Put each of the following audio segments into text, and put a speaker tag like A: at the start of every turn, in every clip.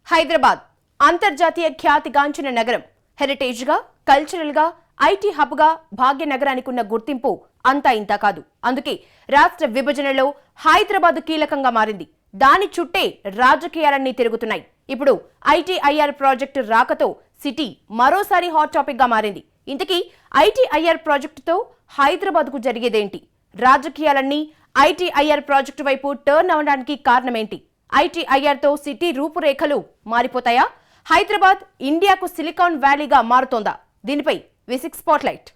A: హైదరాబాద్ అంతర్జాతీయ ఖ్యాతిగాంచిన నగరం. హెరిటేజ్ గా, కల్చరల్ గా, ఐటీ హబ్ గా భాగ్యనగరానికి ఉన్న గుర్తింపు అంతా ఇంతా కాదు. అందుకే రాష్ట్ర విభజనలో హైదరాబాద్ కీలకంగా మారింది. దాని చుట్టే రాజకీయాలన్నీ తిరుగుతున్నాయి. ఇప్పుడు ఐటీఐఆర్ ప్రాజెక్టు రాకతో సిటీ మరోసారి హాట్ టాపిక్ గా మారింది. ఇంతకీ ఐటీఐఆర్ ప్రాజెక్టుతో హైదరాబాద్ కు జరిగేదేంటి? రాజకీయాలన్నీ ఐటీఐఆర్ ప్రాజెక్టు వైపు టర్న్ అవడానికి కారణమేంటి? ఐటీఐఆర్ తో సిటీ రూపురేఖలు మారిపోతాయా? హైదరాబాద్ ఇండియాకు సిలికాన్ వ్యాలీగా మారుతోందా? దీనిపై విసిక్ స్పాట్లైట్.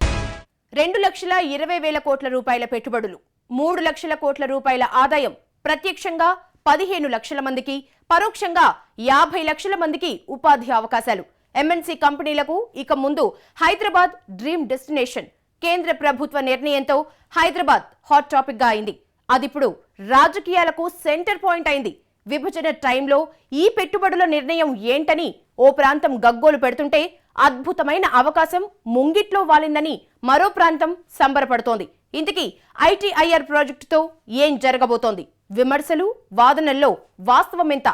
A: 2,20,000 కోట్ల రూపాయల పెట్టుబడులు, 3 లక్షల కోట్ల రూపాయల ఆదాయం, ప్రత్యక్షంగా 15 లక్షల మందికి, పరోక్షంగా 50 లక్షల మందికి ఉపాధి అవకాశాలు. ఎంఎన్సీ కంపెనీలకు ఇక ముందు హైదరాబాద్ డ్రీమ్ డెస్టినేషన్. కేంద్ర ప్రభుత్వ నిర్ణయంతో హైదరాబాద్ హాట్ టాపిక్ గా అయింది. అదిప్పుడు రాజకీయాలకు సెంటర్ పాయింట్ అయింది. విభజన టైంలో ఈ పెట్టుబడుల నిర్ణయం ఏంటని ఓ ప్రాంతం గగ్గోలు పెడుతుంటే, అద్భుతమైన అవకాశం ముంగిట్లో వాలిందని మరో ప్రాంతం సంబరపడుతోంది. ఇంతకీ ఐటీఐఆర్ ప్రాజెక్టుతో ఏం జరగబోతోంది? విమర్శలు, వాదనల్లో వాస్తవమెంత?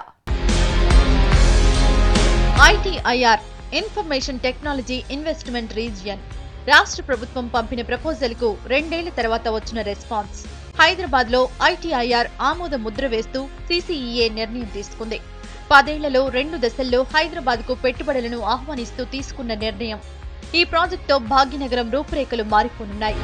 B: ITIR information technology investment region రాష్ట్ర ప్రభుత్వం పంపిన ప్రపోజల్ కు 2 ఏళ్ల తర్వాత వచ్చిన రెస్పాన్స్. హైదరాబాద్ లో ఐటీఐఆర్ ఆమోద ముద్ర వేస్తూ సీసీఈఏ నిర్ణయం తీసుకుంది. 10 ఏళ్లలో 2 దశల్లో హైదరాబాద్ కు పెట్టుబడులను ఆహ్వానిస్తూ తీసుకున్న నిర్ణయం. ఈ ప్రాజెక్టుతో భాగ్యనగరం రూపురేఖలు మారిపోనున్నాయి.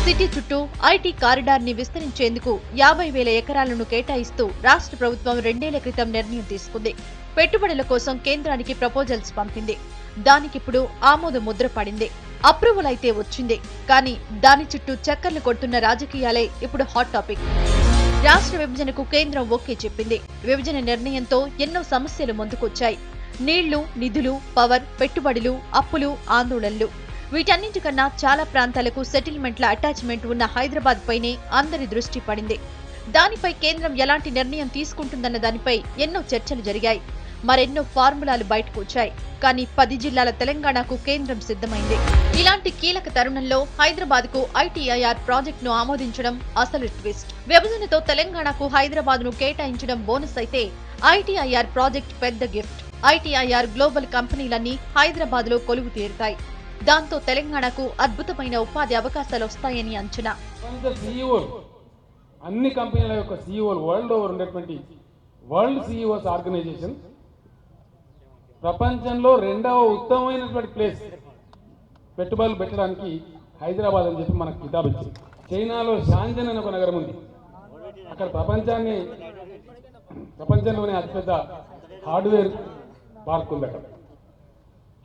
B: సిటీ చుట్టూ ఐటీ కారిడార్ ని విస్తరించేందుకు 50,000 ఎకరాలను కేటాయిస్తూ రాష్ట్ర ప్రభుత్వం 2 ఏళ్ల క్రితం నిర్ణయం తీసుకుంది. పెట్టుబడుల కోసం కేంద్రానికి ప్రపోజల్స్ పంపింది. దానికిప్పుడు ఆమోద ముద్ర పడింది. అప్రూవల్ అయితే వచ్చింది. కానీ దాని చుట్టూ చక్కర్లు కొడుతున్న రాజకీయాలే ఇప్పుడు హాట్ టాపిక్. రాష్ట్ర విభజనకు కేంద్రం ఓకే చెప్పింది. విభజన నిర్ణయంతో ఎన్నో సమస్యలు ముందుకొచ్చాయి. నీళ్లు, నిధులు, పవర్, పెట్టుబడులు, అప్పులు, ఆందోళనలు. వీటన్నింటికన్నా చాలా ప్రాంతాలకు సెటిల్మెంట్ల అటాచ్మెంట్ ఉన్న హైదరాబాద్ పైనే అందరి దృష్టి పడింది. దానిపై కేంద్రం ఎలాంటి నిర్ణయం తీసుకుంటుందన్న దానిపై ఎన్నో చర్చలు జరిగాయి. మరెన్నో ఫార్ములాలు బయటకు వచ్చాయి. కానీ 10 జిల్లాల తెలంగాణకు కేంద్రం సిద్ధమైంది. ఇలాంటి కీలక తరుణంలో హైదరాబాద్ కు ఐటీఐఆర్ ప్రాజెక్ట్ ను ఆమోదించడం అసలు ట్విస్ట్. విభజనతో తెలంగాణకు హైదరాబాద్ ను కేటాయించడం బోనస్ అయితే, ఐటీఐఆర్ ప్రాజెక్ట్ పెద్ద గిఫ్ట్. ఐటీఐఆర్ గ్లోబల్ కంపెనీలన్నీ హైదరాబాద్ లో కొలువు తీరుతాయి. దాంతో తెలంగాణకు అద్భుతమైన ఉపాధి అవకాశాలు వస్తాయని అంచనా.
C: అన్ని కంపెనీల యొక్క సీఈఓలు వరల్డ్ ఓవర్ ఉండేటువంటి వరల్డ్ సీఈఓస్ ఆర్గనైజేషన్ ప్రపంచంలో 2వ ఉత్తమమైనటువంటి ప్లేస్ పెట్టుబడులు పెట్టడానికి హైదరాబాద్ అని చెప్పి మనకు కితాబ్ ఇచ్చింది. చైనాలో షాంజన్ అనే ఒక నగరం ఉంది. అక్కడ ప్రపంచంలోనే అతిపెద్ద హార్డ్వేర్ పార్క్ ఉంది. అక్కడ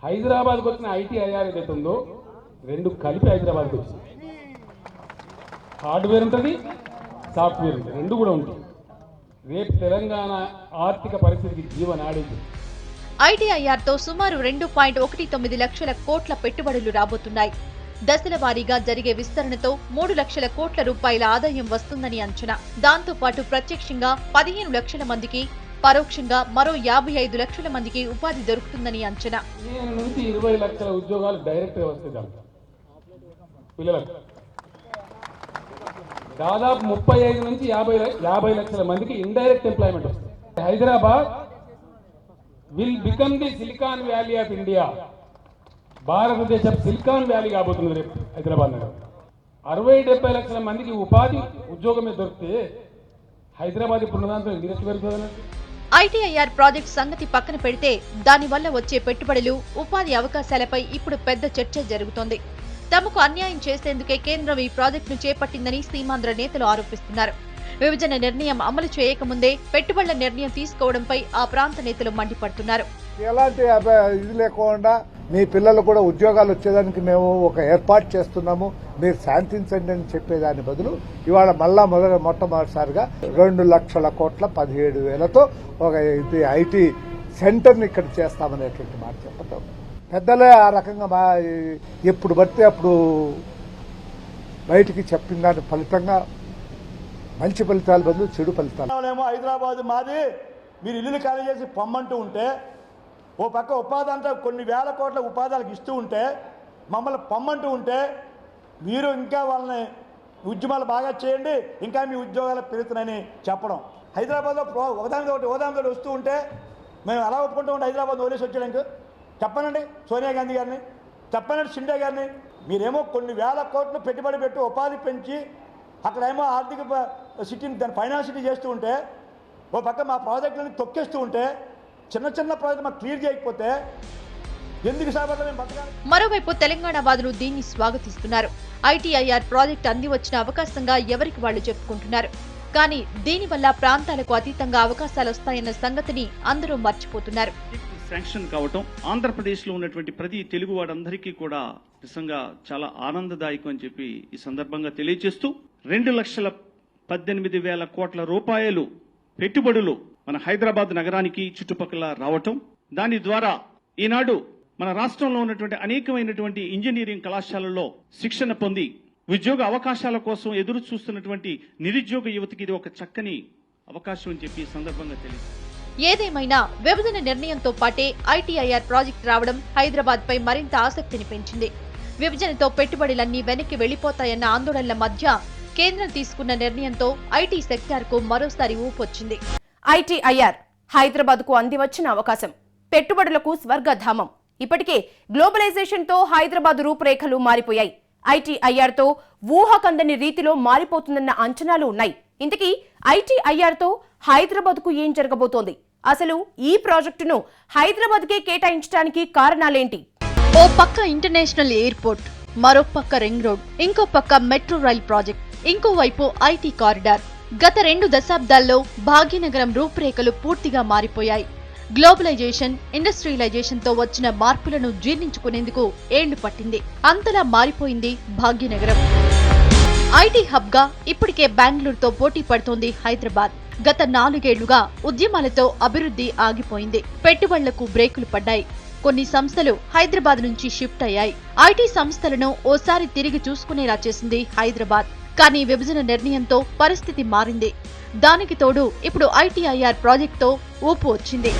C: హైదరాబాద్కి వచ్చిన ఐటీఐఆర్ ఏదైతే ఉందో 2 కలిపి హైదరాబాద్కి వచ్చింది. హార్డ్వేర్ ఉంటుంది, సాఫ్ట్వేర్ ఉంటుంది, 2 కూడా ఉంటాయి. రేపు తెలంగాణ ఆర్థిక పరిస్థితికి జీవనాడేది.
B: ఐటీఐఆర్ తో సుమారు 2.19 లక్షల కోట్ల పెట్టుబడులు రాబోతున్నాయి. దశల వారీగా జరిగే విస్తరణతో 3 లక్షల కోట్ల రూపాయల ఆదాయం వస్తుందని అంచనా. దాంతో పాటు ప్రత్యక్షంగా 15 లక్షల మందికి, పరోక్షంగా మరో 55 లక్షల మందికి ఉపాధి దొరుకుతుందని అంచనా.
C: 15 నుంచి 20 లక్షల ఉద్యోగాలు డైరెక్ట్ గా వస్తాయి. పిల్లలకు దాదాపు 35 నుంచి 50 లక్షల మందికి ఇండైరెక్ట్ ఎంప్లాయ్మెంట్ వస్తుంది. Hyderabad will become the silicon valley of India. భారతదేశం సిలికాన్ వ్యాలీ కాబోతుంది రేపు హైదరాబాద్ నగరం. 60-70 లక్షల మందికి ఉపాధి ఉద్యోగమే దొరికితే హైదరాబాద్ ఇప్పుడు దాంతో ఇండస్ట్రీ పెరుగుతుంది.
B: ఐటీఐఆర్ ప్రాజెక్ట్ సంగతి పక్కన పెడితే, దానివల్ల వచ్చే పెట్టుబడులు, ఉపాధి అవకాశాలపై ఇప్పుడు పెద్ద చర్చ జరుగుతోంది. తమకు అన్యాయం చేసేందుకే కేంద్రం ఈ ప్రాజెక్టును చేపట్టిందని సీమాంధ్ర నేతలు ఆరోపిస్తున్నారు. విభజన నిర్ణయం అమలు చేయకముందే పెట్టుబడుల నిర్ణయం తీసుకోవడంపై ఆ ప్రాంత నేతలు మండిపడుతున్నారు.
D: ఎలాంటి ఇది లేకుండా మీ పిల్లలు కూడా ఉద్యోగాలు వచ్చేదానికి మేము ఒక ఏర్పాటు చేస్తున్నాము, మీరు శాంతించండి అని చెప్పేదాని బదులు ఇవాళ మళ్ళా మొట్టమొదటిసారిగా 2 లక్షల కోట్ల 17,000తో ఒక ఐటీ సెంటర్ని ఇక్కడ చేస్తామనేటువంటి మాట చెప్పటం. పెద్దలే ఆ రకంగా ఎప్పుడు పడితే అప్పుడు బయటికి చెప్పిన దాని ఫలితంగా మంచి ఫలితాలు బదులు చెడు ఫలితాలు.
E: హైదరాబాద్ మాది, మీరు ఇల్లు ఖాళీ చేసి పొమ్మంటూ ఉంటే, ఓ పక్క ఉపాధి అంతా కొన్ని వేల కోట్ల ఉపాధులకు ఇస్తూ ఉంటే, మమ్మల్ని పొమ్మంటూ ఉంటే, మీరు ఇంకా వాళ్ళని ఉద్యమాలు బాగా చేయండి, ఇంకా మీ ఉద్యోగాలు పెరుగుతున్నాయని చెప్పడం. హైదరాబాద్లో ఒకదానితో వస్తూ ఉంటే మేము ఎలా ఒప్పుకుంటూ ఉంటే హైదరాబాద్ వదిలేసి వచ్చేయడానికి చెప్పనండి సోనియా గాంధీ గారిని, చెప్పనండి షిండే గారిని. మీరేమో కొన్ని వేల కోట్లు పెట్టుబడి పెట్టి ఉపాధి పెంచి అక్కడేమో ఆర్థిక సిటీని దాన్ని ఫైనాన్స్ సిటీ చేస్తూ ఉంటే, ఓ పక్క మా ప్రాజెక్టులని తొక్కేస్తూ ఉంటే, చిన్న ప్రాజెక్టు మాకు క్లియర్ చేయకపోతే ఎందుకు సాబర్లో మేము బతకాలి?
B: మరోవైపు తెలంగాణ వాదులు దీన్ని స్వాగతిస్తున్నారు. ఐటీఐఆర్ ప్రాజెక్టు అంది వచ్చిన అవకాశంగా ఎవరికి వాళ్లు చెప్పుకుంటున్నారు. కానీ దీనివల్ల ప్రాంతాలకు అతీతంగా అవకాశాలు వస్తాయన్న సంగతిని అందరూ మర్చిపోతున్నారు.
F: శాంక్షన్ కావటం ఆంధ్రప్రదేశ్లో ఉన్నటువంటి ప్రతి తెలుగు వారందరికీ కూడా నిజంగా చాలా ఆనందదాయకం అని చెప్పి ఈ సందర్భంగా తెలియజేస్తూ 2,18,000 కోట్ల రూపాయలు పెట్టుబడులు మన హైదరాబాద్ నగరానికి చుట్టుపక్కల రావటం, దాని ద్వారా ఈనాడు మన రాష్ట్రంలో ఉన్నటువంటి అనేకమైనటువంటి ఇంజనీరింగ్ కళాశాలల్లో శిక్షణ పొంది ఉద్యోగ అవకాశాల కోసం ఎదురు చూస్తున్నటువంటి నిరుద్యోగ యువతకి ఇది ఒక చక్కని అవకాశం అని చెప్పి ఈ సందర్భంగా తెలియదు.
B: ఏదేమైనా విభజన నిర్ణయంతో పాటే ఐటీఐఆర్ ప్రాజెక్టు రావడం హైదరాబాద్ పై మరింత ఆసక్తిని పెంచింది. విభజనతో పెట్టుబడులన్నీ వెనక్కి వెళ్లిపోతాయన్న ఆందోళనల మధ్య కేంద్రం తీసుకున్న నిర్ణయంతో ఐటీ సెక్టార్ కు మరోసారి ఊపొచ్చింది.
A: ఐటీఐఆర్ హైదరాబాద్ కు అంది వచ్చిన అవకాశం, పెట్టుబడులకు స్వర్గధామం. ఇప్పటికే గ్లోబలైజేషన్ తో హైదరాబాద్ రూపురేఖలు మారిపోయాయి. ఐటీఐఆర్ తో ఊహకందని రీతిలో మారిపోతుందన్న అంచనాలు ఉన్నాయి. ఇంతకీ ఐటీఐఆర్ తో హైదరాబాద్ కు ఏం జరగబోతోంది? అసలు ఈ ప్రాజెక్టును హైదరాబాద్ కే కేటాయించడానికి కారణాలేంటి?
B: ఓ పక్క ఇంటర్నేషనల్ ఎయిర్పోర్ట్, మరో పక్క రింగ్ రోడ్, ఇంకో పక్క మెట్రో రైల్ ప్రాజెక్ట్, ఇంకోవైపు ఐటీ కారిడార్. గత 2 దశాబ్దాల్లో భాగ్యనగరం రూపురేఖలు పూర్తిగా మారిపోయాయి. గ్లోబలైజేషన్, ఇండస్ట్రియలైజేషన్ తో వచ్చిన మార్పులను జీర్ణించుకునేందుకు ఏళ్లు పట్టింది. అంతలా మారిపోయింది భాగ్యనగరం. ఐటీ హబ్ గా ఇప్పటికే బెంగళూరుతో పోటీ పడుతోంది హైదరాబాద్. గత 4 ఏళ్లుగా ఉద్యమాలతో అభివృద్ధి ఆగిపోయింది. పెట్టుబడులకు బ్రేకులు పడ్డాయి. కొన్ని సంస్థలు హైదరాబాద్ నుంచి షిఫ్ట్ అయ్యాయి. ఐటీ సంస్థలను ఓసారి తిరిగి చూసుకునేలా చేసింది హైదరాబాద్. కానీ విభజన నిర్ణయంతో పరిస్థితి మారింది. దానికి తోడు ఇప్పుడు ఐటీఐఆర్ ప్రాజెక్టుతో ఊపు వచ్చింది.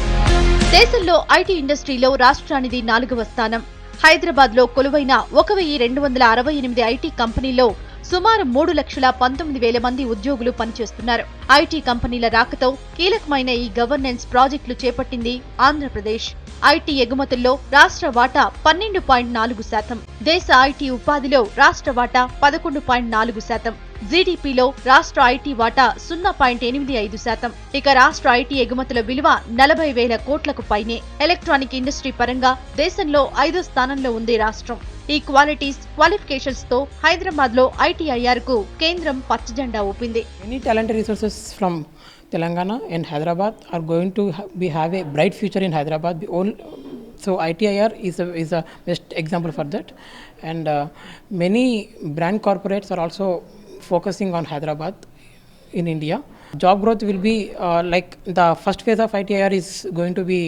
B: దేశంలో ఐటీ ఇండస్ట్రీలో రాష్ట్రానిది 4వ స్థానం. హైదరాబాద్ లో కొలువైన 1,268 ఐటీ కంపెనీల్లో సుమారు 3,19,000 మంది ఉద్యోగులు పనిచేస్తున్నారు. ఐటీ కంపెనీల రాకతో కీలకమైన ఈ గవర్నెన్స్ ప్రాజెక్టులు చేపట్టింది ఆంధ్రప్రదేశ్. ఐటీ ఎగుమతుల్లో రాష్ట్ర వాటా 12.4%, దేశ ఐటీ ఉపాధిలో రాష్ట్ర వాటా 11.4%, జీడీపీలో రాష్ట్ర ఐటీ వాటా 0.85%. ఇక రాష్ట్ర ఐటీ ఎగుమతుల విలువ 40,000 కోట్లకు పైనే. ఎలక్ట్రానిక్ ఇండస్ట్రీ పరంగా దేశంలో 5వ స్థానంలో ఉంది రాష్ట్రం. ఈ క్వాలిఫికేషన్స్ తో హైదరాబాద్ లో ఐటీఐఆర్ కు కేంద్రం పచ్చజెండా ఊపింది.
G: Many talented resources from Telangana and Hyderabad are going to have a bright future in Hyderabad. So ITIR is a best example for that, and many brand corporates are also focusing on Hyderabad in India. Job growth will be like the first phase of ITIR is going to be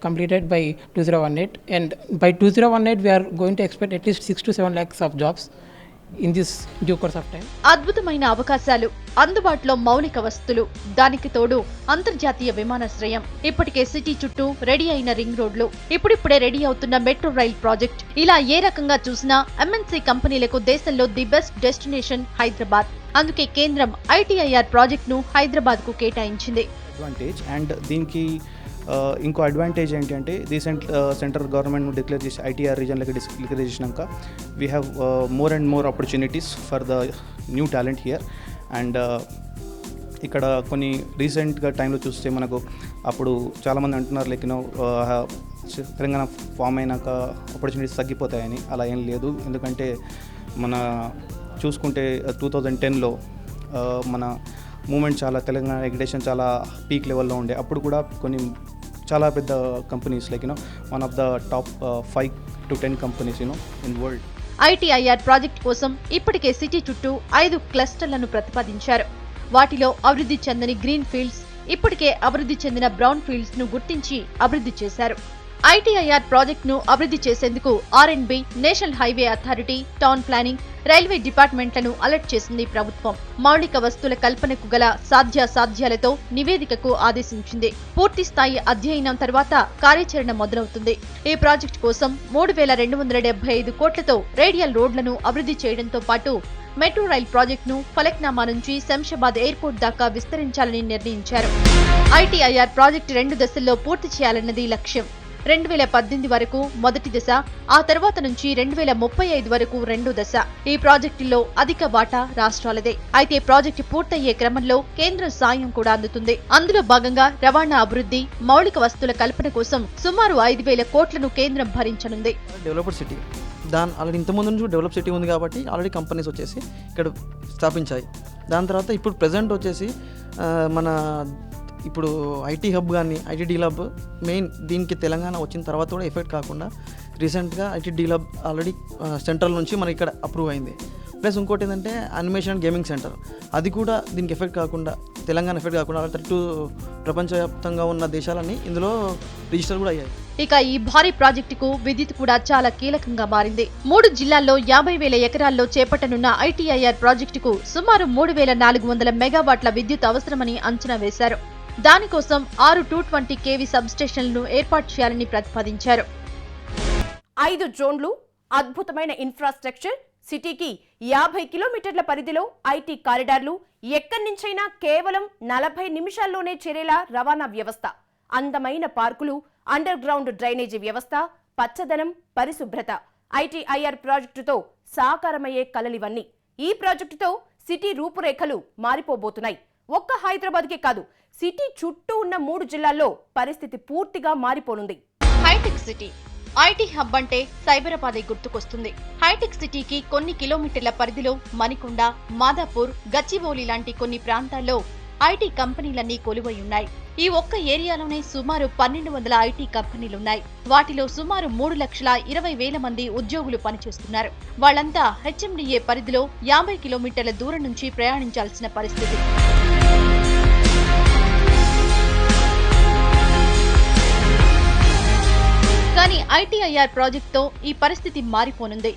G: completed by 2018, and by 2018 we are going to expect at least 6 to 7 lakhs of jobs in this due course of time.
B: అద్భుతమైన అవకాశాలు, అందుబాటులో మౌలిక వసతులు, దానికి తోడు అంతర్జాతీయ విమానాశ్రయం, ఇప్పటికే సిటీ చుట్టూ రెడీ అయిన రింగ్ రోడ్లు, ఇప్పుడిప్పుడే రెడీ అవుతున్న మెట్రో రైల్ ప్రాజెక్ట్, ఇలా ఏ రకంగా చూసినా ఎంఎన్సీ కంపెనీలకు దేశంలో ది బెస్ట్ డెస్టినేషన్ హైదరాబాద్. అందుకే కేంద్రం ఐటీఐఆర్ ప్రాజెక్ట్ ను హైదరాబాద్ కు కేటాయించింది.
H: అడ్వాంటేజ్ అండ్ దీనికి ఇంకో అడ్వాంటేజ్ ఏంటంటే రీసెంట్ సెంట్రల్ గవర్నమెంట్ డిక్లేర్ చేసి ఐటీఆర్ రీజన్లకి డిక్లేర్ చేసినాక we have more and more opportunities for the new talent here. And ఇక్కడ కొన్ని రీసెంట్గా టైంలో చూస్తే మనకు అప్పుడు చాలామంది అంటున్నారు లైక్ తెలంగాణ ఫామ్ అయినాక ఆపర్చునిటీస్ తగ్గిపోతాయని. అలా ఏం లేదు, ఎందుకంటే మన చూసుకుంటే 2010లో మన మూమెంట్ చాలా తెలంగాణ ఎడ్యుకేషన్ చాలా పీక్ లెవెల్లో ఉండే. అప్పుడు కూడా కొన్ని చాలా పెద్ద companies like one of the top 5 to 10 companies in world.
B: ITIR project కోసం ఇప్పటికే సిటీ చుట్టూ 5 క్లస్టర్లను ప్రతిపాదించారు. వాటిలో అభివృద్ధి చెందని గ్రీన్ ఫీల్డ్స్, ఇప్పటికే అభివృద్ధి చెందిన బ్రౌన్ ఫీల్డ్స్ ను గుర్తించి అభివృద్ధి చేశారు. ఐటీఐఆర్ ప్రాజెక్ట్ ను అభివృద్ధి చేసేందుకు R and B, national highway authority, town planning, railway డిపార్ట్మెంట్లను అలర్ట్ చేసింది ప్రభుత్వం. మౌలిక వస్తువుల కల్పనకు గల సాధ్యాసాధ్యాలతో నివేదికకు ఆదేశించింది. పూర్తి స్థాయి అధ్యయనం తర్వాత కార్యాచరణ మొదలవుతుంది. ఈ ప్రాజెక్టు కోసం 3,275 కోట్లతో రేడియల్ రోడ్లను అభివృద్ధి చేయడంతో పాటు మెట్రో రైల్ ప్రాజెక్టును ఫలక్నామా నుంచి శంషాబాద్ ఎయిర్పోర్ట్ దాకా విస్తరించాలని నిర్ణయించారు. ఐటీఐఆర్ ప్రాజెక్టు 2 దశల్లో పూర్తి చేయాలన్నది లక్ష్యం. 2018 వరకు మొదటి దశ, ఆ తర్వాత నుంచి 2035 వరకు రెండో దశ. ఈ ప్రాజెక్టులో అధిక వాటా రాష్ట్రాలదే. అయితే ప్రాజెక్టు పూర్తయ్యే క్రమంలో కేంద్రం సాయం కూడా అందుతుంది. అందులో భాగంగా రవాణా అభివృద్ధి, మౌలిక వస్తువుల కల్పన కోసం సుమారు 5,000 కోట్లను కేంద్రం భరించనుంది.
I: డెవలప్డ్ సిటీ దాని ఆల్రెడీ ఇంతకుముందు నుంచి డెవలప్ సిటీ ఉంది కాబట్టి ఆల్రెడీ కంపెనీస్ వచ్చేసి ఇక్కడ స్థాపించాయి. దాని తర్వాత ఇప్పుడు ప్రెజెంట్ వచ్చేసి మన ఇప్పుడు ఐటీ హబ్ కానీ ఐటీ డీల్ హబ్ మెయిన్ దీనికి తెలంగాణ వచ్చిన తర్వాత కూడా ఎఫెక్ట్ కాకుండా రీసెంట్గా IT deal hub already central నుంచి మనకి ఇక్కడ అప్రూవ్ అయింది. ప్లస్ ఇంకోటి ఏంటంటే అనిమేషన్ అండ్ గేమింగ్ సెంటర్, అది కూడా దీనికి ఎఫెక్ట్ కాకుండా, తెలంగాణ ఎఫెక్ట్ కాకుండా 32 ప్రపంచవ్యాప్తంగా ఉన్న దేశాలన్నీ ఇందులో రిజిస్టర్ కూడా అయ్యాయి.
B: ఇక ఈ భారీ ప్రాజెక్టుకు విద్యుత్ కూడా చాలా కీలకంగా మారింది. 3 జిల్లాల్లో 50,000 ఎకరాల్లో చేపట్టనున్న ఐటీఐఆర్ ప్రాజెక్టుకు సుమారు 3,400 మెగావాట్ల విద్యుత్ అవసరమని అంచనా వేశారు. దానికోసం 6 220 kV సబ్స్టేషన్లను ఏర్పాటు చేయాలని ప్రతిపాదించారు.
A: 5 జోన్లు, అద్భుతమైన ఇన్ఫ్రాస్ట్రక్చర్, సిటీకి 50 కిలోమీటర్ల పరిధిలో ఐటీ కారిడార్లు, ఎక్కడి నుంచైనా కేవలం 40 నిమిషాల్లోనే చేరేలా రవాణా వ్యవస్థ, అందమైన పార్కులు, అండర్ గ్రౌండ్ డ్రైనేజీ వ్యవస్థ, పచ్చదనం, పరిశుభ్రత. ఐటీఐఆర్ ప్రాజెక్టుతో సాకారమయ్యే కలలివన్నీ. ఈ ప్రాజెక్టుతో సిటీ రూపురేఖలు మారిపోబోతున్నాయి. ఒక్క హైదరాబాద్కే కాదు, సిటీ చుట్టూ ఉన్న 3 జిల్లాల్లో పరిస్థితి పూర్తిగా మారిపోనుంది.
B: హైటెక్ సిటీ ఐటీ హబ్ అంటే సైబరాబాద్ గుర్తుకొస్తుంది. హైటెక్ సిటీకి కొన్ని కిలోమీటర్ల పరిధిలో మణికొండ, మాదాపూర్, గచ్చిబౌలి లాంటి కొన్ని ప్రాంతాల్లో ఐటీ కంపెనీలన్నీ కొలువై ఉన్నాయి. ఈ ఒక్క ఏరియాలోనే సుమారు 1,200 ఐటీ కంపెనీలున్నాయి. వాటిలో సుమారు 3,20,000 మంది ఉద్యోగులు పనిచేస్తున్నారు. వాళ్లంతా హెచ్ఎండిఏ పరిధిలో 50 కిలోమీటర్ల దూరం నుంచి ప్రయాణించాల్సిన పరిస్థితి. కానీ ఐటీఐఆర్ ప్రాజెక్టుతో ఈ పరిస్థితి మారిపోనుంది.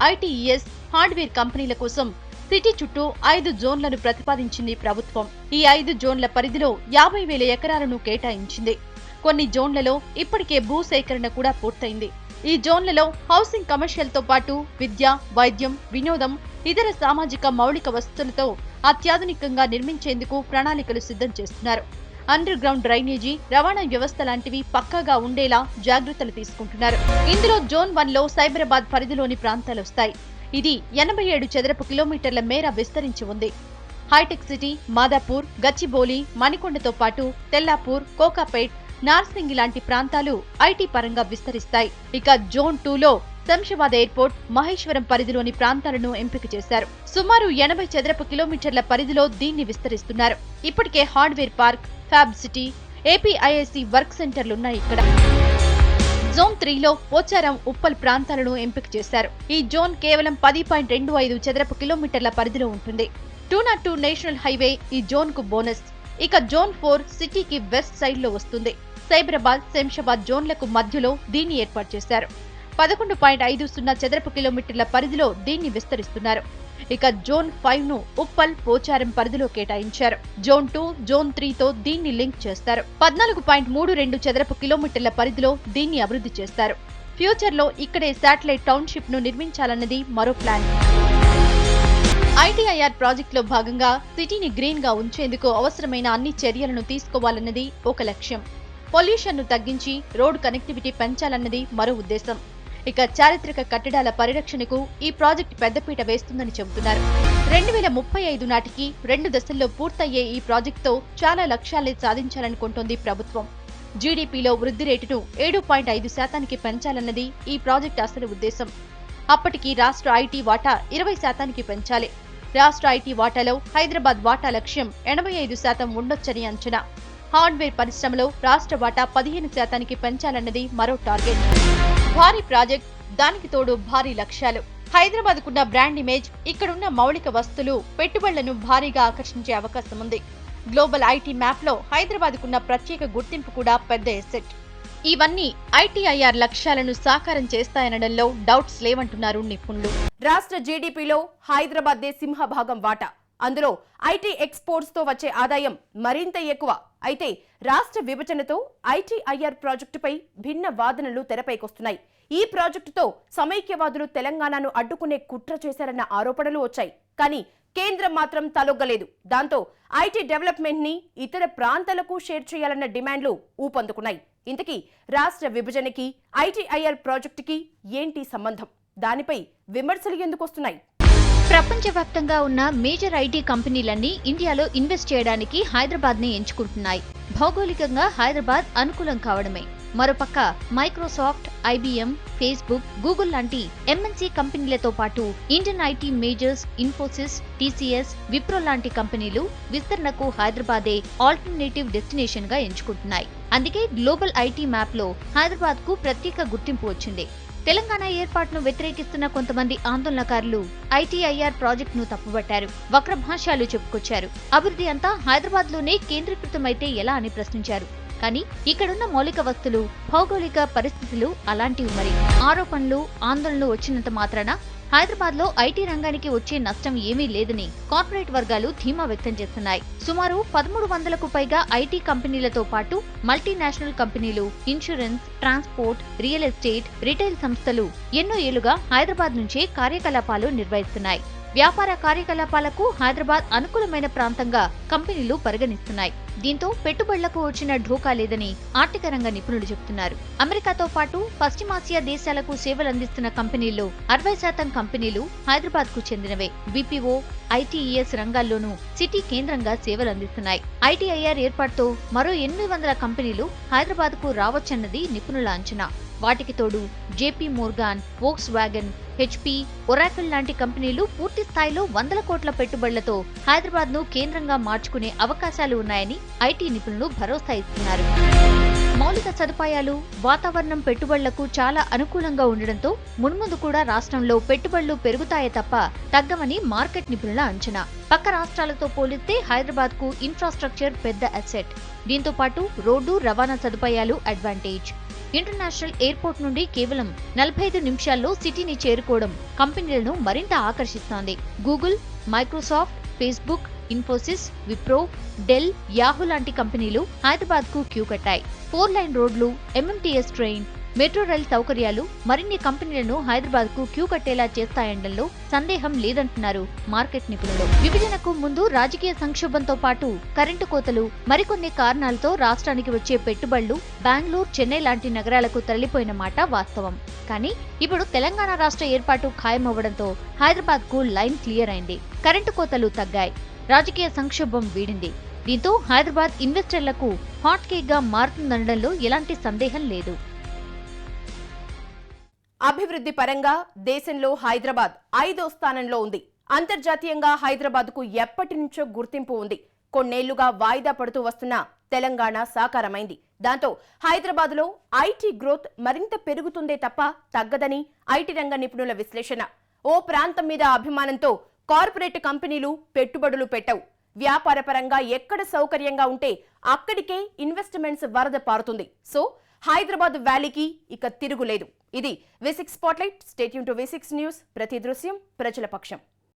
B: ఐటీఈఎస్ హార్డ్వేర్ కంపెనీల కోసం సిటీ చుట్టూ 5 జోన్లను ప్రతిపాదించింది ప్రభుత్వం. ఈ 5 జోన్ల పరిధిలో 50,000 ఎకరాలను కేటాయించింది. కొన్ని జోన్లలో ఇప్పటికే భూసేకరణ కూడా పూర్తయింది. ఈ జోన్లలో హౌసింగ్, కమర్షియల్ తో పాటు విద్య, వైద్యం, వినోదం, ఇతర సామాజిక మౌలిక వసతులతో అత్యాధునికంగా నిర్మించేందుకు ప్రణాళికలు సిద్ధం చేస్తున్నారు. అండర్ గ్రౌండ్ డ్రైనేజీ, రవాణా వ్యవస్థ లాంటివి పక్కాగా ఉండేలా జాగ్రత్తలు తీసుకుంటున్నారు. ఇందులో జోన్ 1లో సైబరాబాద్ పరిధిలోని ప్రాంతాలు వస్తాయి. ఇది 87 చదరపు కిలోమీటర్ల మేర విస్తరించి ఉంది. హైటెక్ సిటీ, మాదాపూర్, గచ్చిబౌలి, మణికొండతో పాటు తెల్లాపూర్, కోకాపేట్, నార్సింగి లాంటి ప్రాంతాలు ఐటీ పరంగా విస్తరిస్తాయి. ఇక జోన్ 2లో శంషాబాద్ ఎయిర్పోర్ట్, మహేశ్వరం పరిధిలోని ప్రాంతాలను ఎంపిక చేశారు. సుమారు 80 చదరపు కిలోమీటర్ల పరిధిలో దీన్ని విస్తరిస్తున్నారు. ఇప్పటికే hardware park, fab city, APIIC work సెంటర్లున్నాయి ఇక్కడ. జోన్ 3లో పోచారం, ఉప్పల్ ప్రాంతాలను ఎంపిక చేశారు. ఈ జోన్ కేవలం 10.25 చదరపు కిలోమీటర్ల పరిధిలో ఉంటుంది. 202 నేషనల్ హైవే ఈ జోన్ కు బోనస్. ఇక జోన్ 4 సిటీకి వెస్ట్ సైడ్ లో వస్తుంది. సైబరాబాద్, శంషాబాద్ జోన్లకు మధ్యలో దీన్ని ఏర్పాటు చేశారు. 11.50 చదరపు కిలోమీటర్ల పరిధిలో దీన్ని విస్తరిస్తున్నారు. ఇక జోన్ 5ను ఉప్పల్, పోచారం పరిధిలో కేటాయించారు. జోన్ 2, జోన్ 3తో దీన్ని లింక్ చేస్తారు. 14.32 చదరపు కిలోమీటర్ల పరిధిలో దీన్ని అభివృద్ధి చేస్తారు. ఫ్యూచర్ లో ఇక్కడే శాటిలైట్ టౌన్షిప్ ను నిర్మించాలన్నది మరో ప్లాన్. ఐటీఐఆర్ ప్రాజెక్టులో భాగంగా సిటీని గ్రీన్ గా ఉంచేందుకు అవసరమైన అన్ని చర్యలను తీసుకోవాలన్నది ఒక లక్ష్యం. పొల్యూషన్ ను తగ్గించి రోడ్ కనెక్టివిటీ పెంచాలన్నది మరో ఉద్దేశం. ఇక చారిత్రక కట్టడాల పరిరక్షణకు ఈ ప్రాజెక్టు పెద్దపీట వేస్తుందని చెబుతున్నారు. 2035 నాటికి 2 దశల్లో పూర్తయ్యే ఈ ప్రాజెక్టుతో చాలా లక్ష్యాల్ని సాధించాలనుకుంటోంది ప్రభుత్వం. జీడీపీలో వృద్ధి రేటును 7.5% పెంచాలన్నది ఈ ప్రాజెక్టు అసలు ఉద్దేశం. అప్పటికి రాష్ట్ర ఐటీ వాటా 20% పెంచాలి. రాష్ట్ర ఐటీ వాటాలో హైదరాబాద్ వాటా లక్ష్యం 85% ఉండొచ్చని అంచనా. హార్డ్వేర్ పరిశ్రమలో రాష్ట్ర వాటా 15% పెంచాలన్నది మరో టార్గెట్. భారీ ప్రాజెక్ట్, దానికి తోడు భారీ లక్ష్యాలు. హైదరాబాద్ కున్న బ్రాండ్ ఇమేజ్, ఇక్కడున్న మౌలిక వస్తువులు పెట్టుబడులను భారీగా ఆకర్షించే అవకాశం ఉంది. గ్లోబల్ ఐటీ మ్యాప్ లో హైదరాబాద్ కున్న ప్రత్యేక గుర్తింపు కూడా పెద్ద ఎసెట్. ఇవన్నీ ఐటీఐఆర్ లక్ష్యాలను సాకారం చేస్తాయనడంలో డౌట్స్ లేవంటున్నారు నిపుణులు.
A: రాష్ట్ర జీడీపీలో హైదరాబాద్దే సింహభాగం వాటా. అందులో ఐటీ ఎక్స్పోర్ట్స్ తో వచ్చే ఆదాయం మరింత ఎక్కువ. అయితే రాష్ట్ర విభజనతో ఐటీఐఆర్ ప్రాజెక్టుపై భిన్న వాదనలు తెరపైకొస్తున్నాయి. ఈ ప్రాజెక్టుతో సమైక్యవాదులు తెలంగాణను అడ్డుకునే కుట్ర చేశారన్న ఆరోపణలు వచ్చాయి. కానీ కేంద్రం మాత్రం తలొగ్గలేదు. దాంతో ఐటీ డెవలప్మెంట్ ని ఇతర ప్రాంతాలకు షేర్ చేయాలన్న డిమాండ్లు ఊపందుకున్నాయి. ఇంతకీ రాష్ట్ర విభజనకి ఐటీఐఆర్ ప్రాజెక్టుకి ఏంటి సంబంధం? దానిపై విమర్శలు ఎందుకు వస్తున్నాయి?
J: ప్రపంచవ్యాప్తంగా ఉన్న మేజర్ ఐటీ కంపెనీలన్నీ ఇండియాలో ఇన్వెస్ట్ చేయడానికి హైదరాబాద్ ని ఎంచుకుంటున్నాయి. భౌగోళికంగా హైదరాబాద్ అనుకూలం కావడమే. మరోపక్క మైక్రోసాఫ్ట్, ఐబీఎం, ఫేస్బుక్, గూగుల్ లాంటి ఎంఎన్సీ కంపెనీలతో పాటు Indian IT majors Infosys, TCS, Wipro లాంటి కంపెనీలు విస్తరణకు హైదరాబాదే ఆల్టర్నేటివ్ డెస్టినేషన్ గా ఎంచుకుంటున్నాయి. అందుకే గ్లోబల్ ఐటీ మ్యాప్ లో హైదరాబాద్ కు ప్రత్యేక గుర్తింపు వచ్చింది. తెలంగాణ ఏర్పాటును వ్యతిరేకిస్తున్న కొంతమంది ఆందోళనకారులు ఐటీఐఆర్ ప్రాజెక్టును తప్పుబట్టారు. వక్రభాష్యాలు చెప్పుకొచ్చారు. అభివృద్ధి అంతా హైదరాబాద్ లోనే కేంద్రీకృతమైతే ఎలా అని ప్రశ్నించారు. కానీ ఇక్కడున్న మౌలిక వస్తువులు, భౌగోళిక పరిస్థితులు అలాంటివి. మరి ఆరోపణలు, ఆందోళనలు వచ్చినంత మాత్రాన హైదరాబాద్ లో ఐటీ రంగానికి వచ్చే నష్టం ఏమీ లేదని కార్పొరేట్ వర్గాలు ధీమా వ్యక్తం చేస్తున్నాయి. సుమారు 1300కు పైగా ఐటీ కంపెనీలతో పాటు మల్టీనేషనల్ కంపెనీలు, insurance, transport, real estate, retail సంస్థలు ఎన్నో ఏళ్లుగా హైదరాబాద్ నుంచే కార్యకలాపాలు నిర్వహిస్తున్నాయి. వ్యాపార కార్యకలాపాలకు హైదరాబాద్ అనుకూలమైన ప్రాంతంగా కంపెనీలు పరిగణిస్తున్నాయి. దీంతో పెట్టుబడులకు వచ్చిన ఢోకా లేదని ఆర్థిక రంగ నిపుణులు చెబుతున్నారు. అమెరికాతో పాటు పశ్చిమాసియా దేశాలకు సేవలందిస్తున్న కంపెనీల్లో 60% కంపెనీలు హైదరాబాద్ కు చెందినవే. బీపీఓ, ఐటీఈఎస్ రంగాల్లోనూ సిటీ కేంద్రంగా సేవలందిస్తున్నాయి. ఐటీఐఆర్ ఏర్పాటుతో మరో 800 కంపెనీలు హైదరాబాద్ కు రావచ్చన్నది నిపుణుల అంచనా. వాటికి తోడు JP Morgan, Volkswagen, HP, Oracle లాంటి కంపెనీలు పూర్తి స్థాయిలో 100 కోట్ల పెట్టుబడులతో హైదరాబాద్ ను కేంద్రంగా మార్చుకునే అవకాశాలు ఉన్నాయని ఐటీ నిపుణులు భరోసా ఇస్తున్నారు. మౌలిక సదుపాయాలు, వాతావరణం పెట్టుబడులకు చాలా అనుకూలంగా ఉండడంతో మున్ముందు కూడా రాష్ట్రంలో పెట్టుబడులు పెరుగుతాయే తప్ప తగ్గవని మార్కెట్ నిపుణుల అంచనా. పక్క రాష్ట్రాలతో పోలిస్తే హైదరాబాద్ కు ఇన్ఫ్రాస్ట్రక్చర్ పెద్ద అసెట్. దీంతో పాటు రోడ్డు, రవాణా సదుపాయాలు అడ్వాంటేజ్. ఇంటర్నేషనల్ ఎయిర్పోర్ట్ నుండి కేవలం 45 నిమిషాల్లో సిటీని చేరుకోవడం కంపెనీలను మరింత ఆకర్షిస్తోంది. Google, Microsoft, Facebook, Infosys, Wipro, Dell, Yahoo లాంటి కంపెనీలు హైదరాబాద్ కు క్యూ కట్టాయి. 4 లైన్ రోడ్లు, ఎంఎంటీఎస్ ట్రైన్, మెట్రో రైల్ సౌకర్యాలు మరిన్ని కంపెనీలను హైదరాబాద్ కు క్యూ కట్టేలా చేస్తాయండంలో సందేహం లేదంటున్నారు మార్కెట్ నిపుణులు. విభజనకు ముందు రాజకీయ సంక్షోభంతో పాటు కరెంటు కోతలు, మరికొన్ని కారణాలతో రాష్ట్రానికి వచ్చే పెట్టుబడులు బెంగళూరు, చెన్నై లాంటి నగరాలకు తరలిపోయిన మాట వాస్తవం. కానీ ఇప్పుడు తెలంగాణ రాష్ట్ర ఏర్పాటు ఖాయమవ్వడంతో హైదరాబాద్ కు లైన్ క్లియర్ అయింది. కరెంటు కోతలు తగ్గాయి. రాజకీయ సంక్షోభం వీడింది. దీంతో హైదరాబాద్ ఇన్వెస్టర్లకు హాట్ కేక్ గా మారుతుందనడంలో ఎలాంటి సందేహం లేదు.
A: అభివృద్ధి పరంగా దేశంలో హైదరాబాద్ 5వ స్థానంలో ఉంది. అంతర్జాతీయంగా హైదరాబాద్ కు ఎప్పటి నుంచో గుర్తింపు ఉంది. కొన్నేళ్లుగా వాయిదా పడుతూ వస్తున్న తెలంగాణ సాకారమైంది. దాంతో హైదరాబాద్ లో ఐటీ గ్రోత్ మరింత పెరుగుతుందే తప్ప తగ్గదని ఐటీ రంగ నిపుణుల విశ్లేషణ. ఓ ప్రాంతం మీద అభిమానంతో కార్పొరేట్ కంపెనీలు పెట్టుబడులు పెట్టవు. వ్యాపార పరంగా ఎక్కడ సౌకర్యంగా ఉంటే అక్కడికే ఇన్వెస్ట్మెంట్స్ వరద పారుతుంది. సో హైదరాబాద్ వ్యాలీకి ఇక తిరుగులేదు. ఇది V6 spotlight. Stay tune to V6 news. ప్రతి దృశ్యం ప్రజల పక్షం.